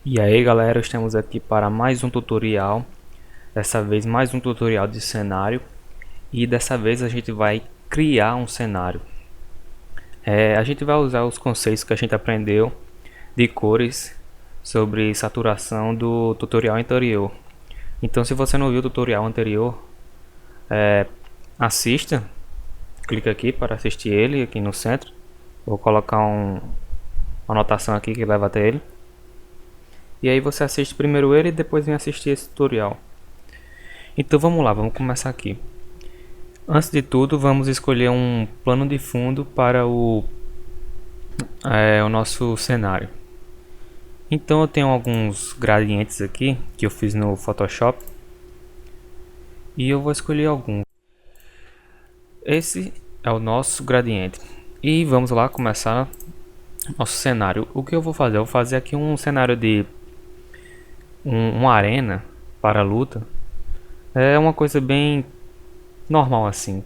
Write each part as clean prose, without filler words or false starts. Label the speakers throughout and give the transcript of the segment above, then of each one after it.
Speaker 1: E aí galera, estamos aqui para mais um tutorial. Dessa vez mais um tutorial de cenário. E dessa vez a gente vai criar um cenário. A gente vai usar os conceitos que a gente aprendeu de cores sobre saturação do tutorial anterior. Então se você não viu o tutorial anterior, assista. Clica aqui para assistir ele aqui no centro. Vou colocar uma anotação aqui que leva até ele. E aí você assiste primeiro ele e depois vem assistir esse tutorial. Então vamos lá, vamos começar aqui. Antes de tudo, vamos escolher um plano de fundo para o nosso cenário. Então eu tenho alguns gradientes aqui que eu fiz no Photoshop. E eu vou escolher algum. Esse é o nosso gradiente. E vamos lá começar nosso cenário. O que eu vou fazer? Eu vou fazer aqui um cenário de uma arena para luta. É uma coisa bem normal assim.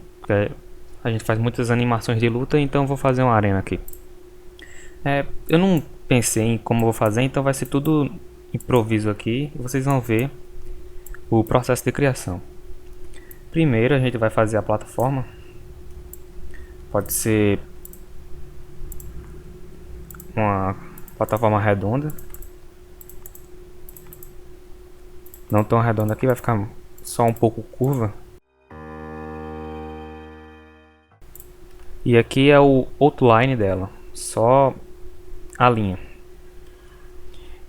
Speaker 1: A gente faz muitas animações de luta, então eu vou fazer uma arena aqui. Eu não pensei em como vou fazer, então vai ser tudo improviso aqui. Vocês vão ver o processo de criação. Primeiro a gente vai fazer a plataforma. Pode ser uma plataforma redonda. Não tão redonda aqui, vai ficar só um pouco curva. E aqui é o outline dela, só a linha.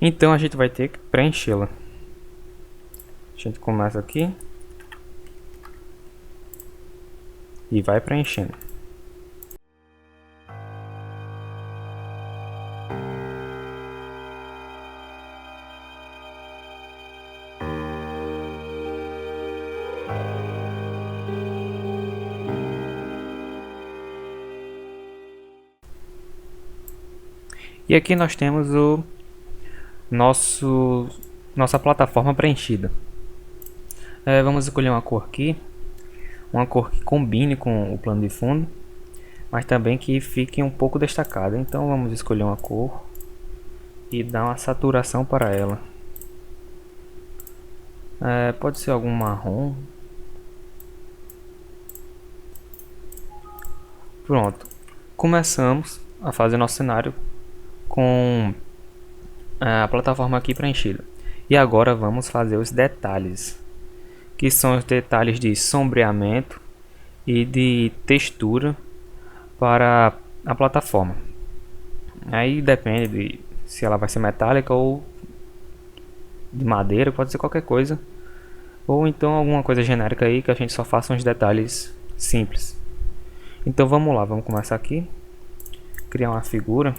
Speaker 1: Então a gente vai ter que preenchê-la. A gente começa aqui e vai preenchendo. E aqui nós temos o nossa plataforma preenchida. Vamos escolher uma cor aqui, uma cor que combine com o plano de fundo, mas também que fique um pouco destacada. Então vamos escolher uma cor e dar uma saturação para ela. Pode ser algum marrom. Pronto, começamos a fazer nosso cenário com a plataforma aqui preenchida. E agora vamos fazer os detalhes, que são os detalhes de sombreamento e de textura para a plataforma. Aí depende de se ela vai ser metálica ou de madeira, pode ser qualquer coisa, ou então alguma coisa genérica aí que a gente só faça uns detalhes simples. Então vamos lá, vamos começar aqui, criar uma figura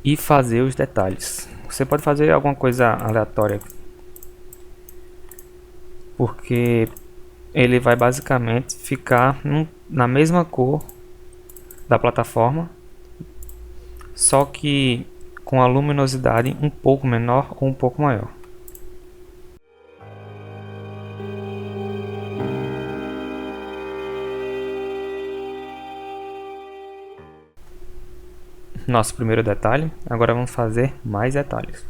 Speaker 1: e fazer os detalhes. Você pode fazer alguma coisa aleatória, porque ele vai basicamente ficar na mesma cor da plataforma, só que com a luminosidade um pouco menor ou um pouco maior. Nosso primeiro detalhe. Agora vamos fazer mais detalhes.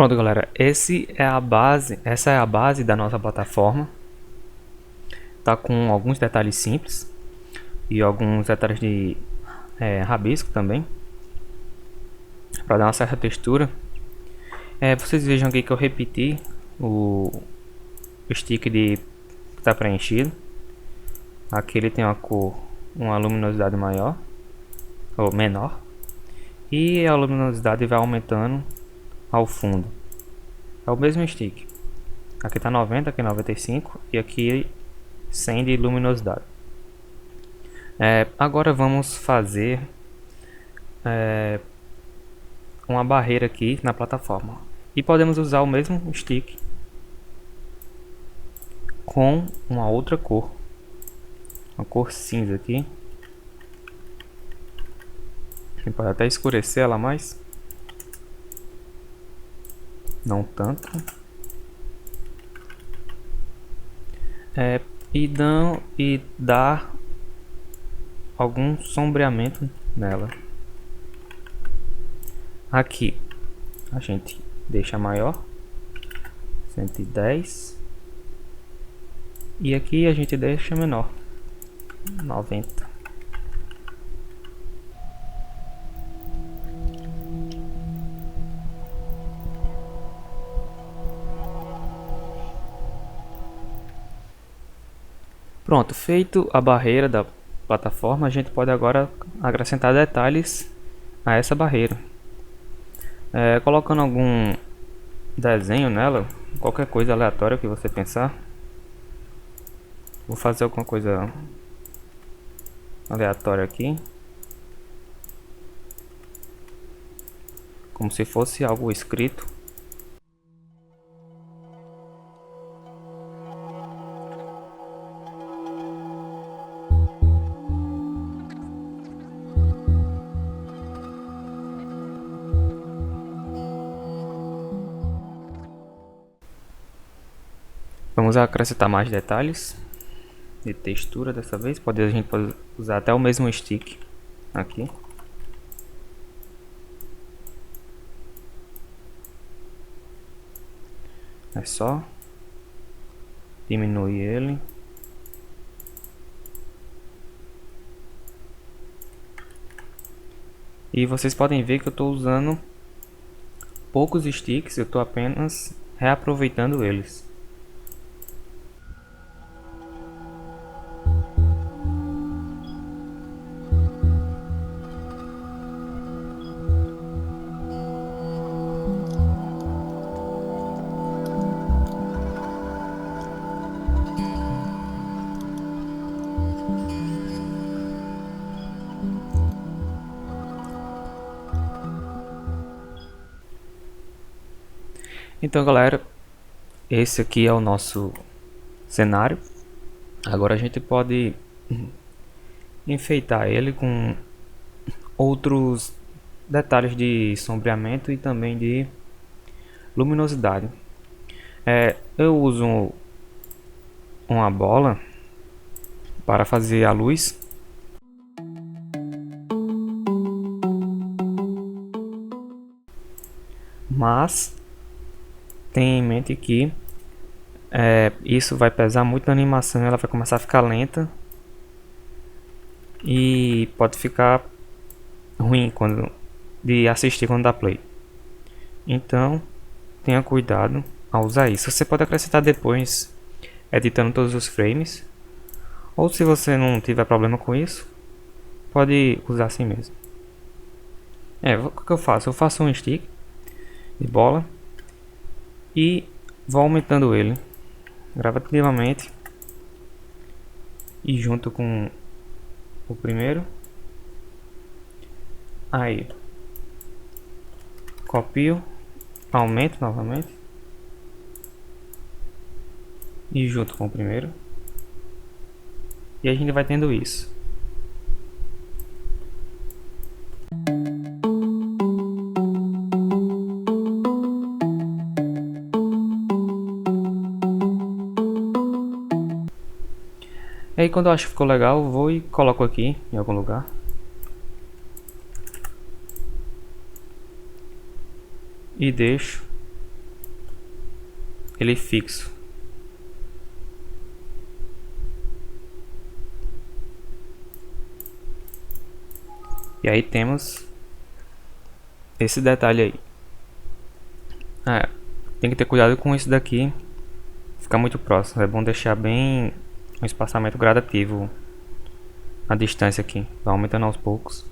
Speaker 1: Pronto, galera, essa é a base da nossa plataforma. Tá com alguns detalhes simples e alguns detalhes de rabisco também, para dar uma certa textura. Vocês vejam aqui que eu repeti o stick de tá preenchido. Aqui ele tem uma luminosidade maior ou menor, e a luminosidade vai aumentando ao fundo. É o mesmo stick. Aqui tá 90, aqui 95 e aqui 100 de luminosidade. Agora vamos fazer uma barreira aqui na plataforma, e podemos usar o mesmo stick com uma outra cor, uma cor cinza aqui. Você pode até escurecer ela mais, não tanto, e dar algum sombreamento nela. Aqui a gente deixa maior, 110, e aqui a gente deixa menor, 90. Pronto, feito a barreira da plataforma, a gente pode agora acrescentar detalhes a essa barreira, colocando algum desenho nela, qualquer coisa aleatória que você pensar. Vou fazer alguma coisa aleatória aqui, como se fosse algo escrito. Vamos acrescentar mais detalhes de textura dessa vez. A gente pode usar até o mesmo stick aqui. É só diminuir ele. E vocês podem ver que eu estou usando poucos sticks, eu estou apenas reaproveitando eles. Então, galera, esse aqui é o nosso cenário. Agora a gente pode enfeitar ele com outros detalhes de sombreamento e também de luminosidade. Eu uso uma bola para fazer a luz. Mas tenha em mente que isso vai pesar muito na animação, ela vai começar a ficar lenta e pode ficar ruim de assistir quando dá play. Então tenha cuidado ao usar isso. Você pode acrescentar depois editando todos os frames, ou se você não tiver problema com isso, pode usar assim mesmo. O que eu faço? Eu faço um stick de bola e vou aumentando ele gradativamente e junto com o primeiro. Aí copio, aumento novamente e junto com o primeiro, e a gente vai tendo isso. E aí, quando eu acho que ficou legal, eu vou e coloco aqui em algum lugar. E deixo ele fixo. E aí temos esse detalhe aí. Tem que ter cuidado com isso daqui, ficar muito próximo. É bom deixar bem um espaçamento gradativo a distância aqui. Vai aumentando aos poucos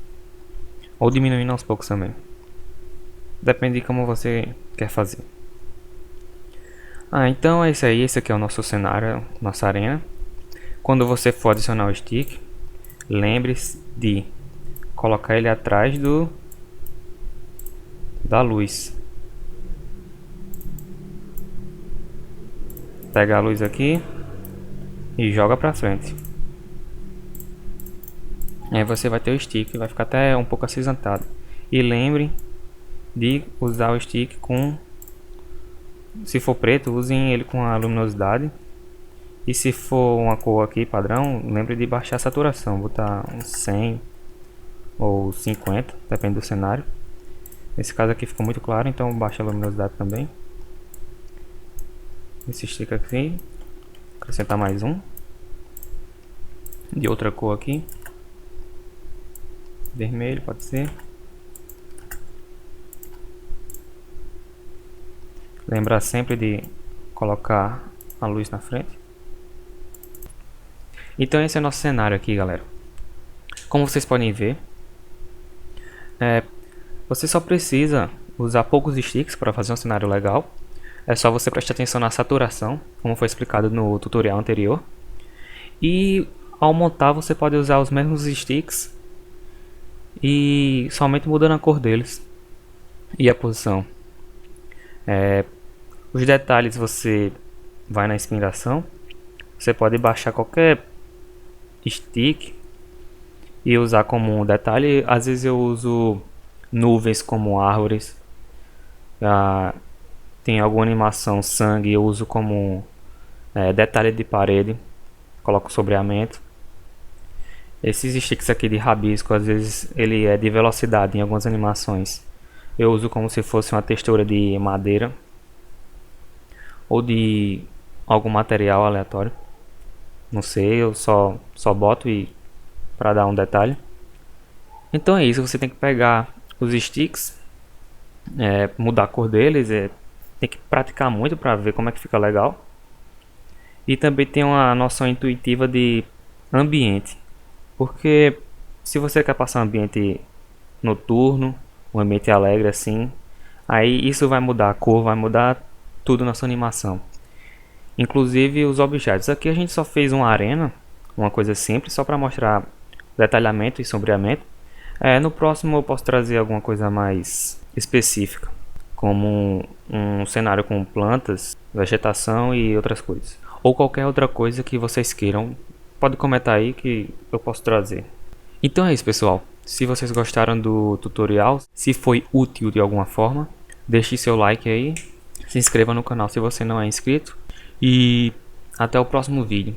Speaker 1: ou diminuindo aos poucos também. Depende de como você quer fazer. Então é isso aí. Esse aqui é o nosso cenário, nossa arena. Quando você for adicionar o stick, lembre-se de colocar ele atrás da luz. Pega a luz aqui e joga pra frente. Aí você vai ter o stick, vai ficar até um pouco acinzentado. E lembre de usar o stick com, se for preto, usem ele com a luminosidade. E se for uma cor aqui padrão, lembre de baixar a saturação, botar uns 100 ou 50, depende do cenário. Nesse caso aqui ficou muito claro, então baixa a luminosidade também. Esse stick aqui, acrescentar mais um de outra cor aqui, vermelho pode ser. Lembrar sempre de colocar a luz na frente. Então esse é o nosso cenário aqui, galera. Como vocês podem ver, você só precisa usar poucos sticks para fazer um cenário legal. É só você prestar atenção na saturação, como foi explicado no tutorial anterior. E ao montar você pode usar os mesmos sticks e somente mudando a cor deles e a posição. Os detalhes você vai na inspiração. Você pode baixar qualquer stick e usar como um detalhe. Às vezes eu uso nuvens como árvores. Tem alguma animação sangue, eu uso como detalhe de parede, coloco sombreamento. Esses sticks aqui de rabisco, às vezes ele é de velocidade em algumas animações. Eu uso como se fosse uma textura de madeira ou de algum material aleatório. Não sei, eu só boto para dar um detalhe. Então é isso, você tem que pegar os sticks, mudar a cor deles, tem que praticar muito para ver como é que fica legal. E também tem uma noção intuitiva de ambiente, porque se você quer passar um ambiente noturno, um ambiente alegre assim, aí isso vai mudar a cor, vai mudar tudo na sua animação, inclusive os objetos. Aqui a gente só fez uma arena, uma coisa simples, só para mostrar detalhamento e sombreamento. No próximo eu posso trazer alguma coisa mais específica, como um cenário com plantas, vegetação e outras coisas, ou qualquer outra coisa que vocês queiram. Pode comentar aí que eu posso trazer. Então é isso, pessoal. Se vocês gostaram do tutorial, se foi útil de alguma forma, deixe seu like aí, se inscreva no canal se você não é inscrito e até o próximo vídeo.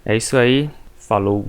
Speaker 1: É isso aí, falou!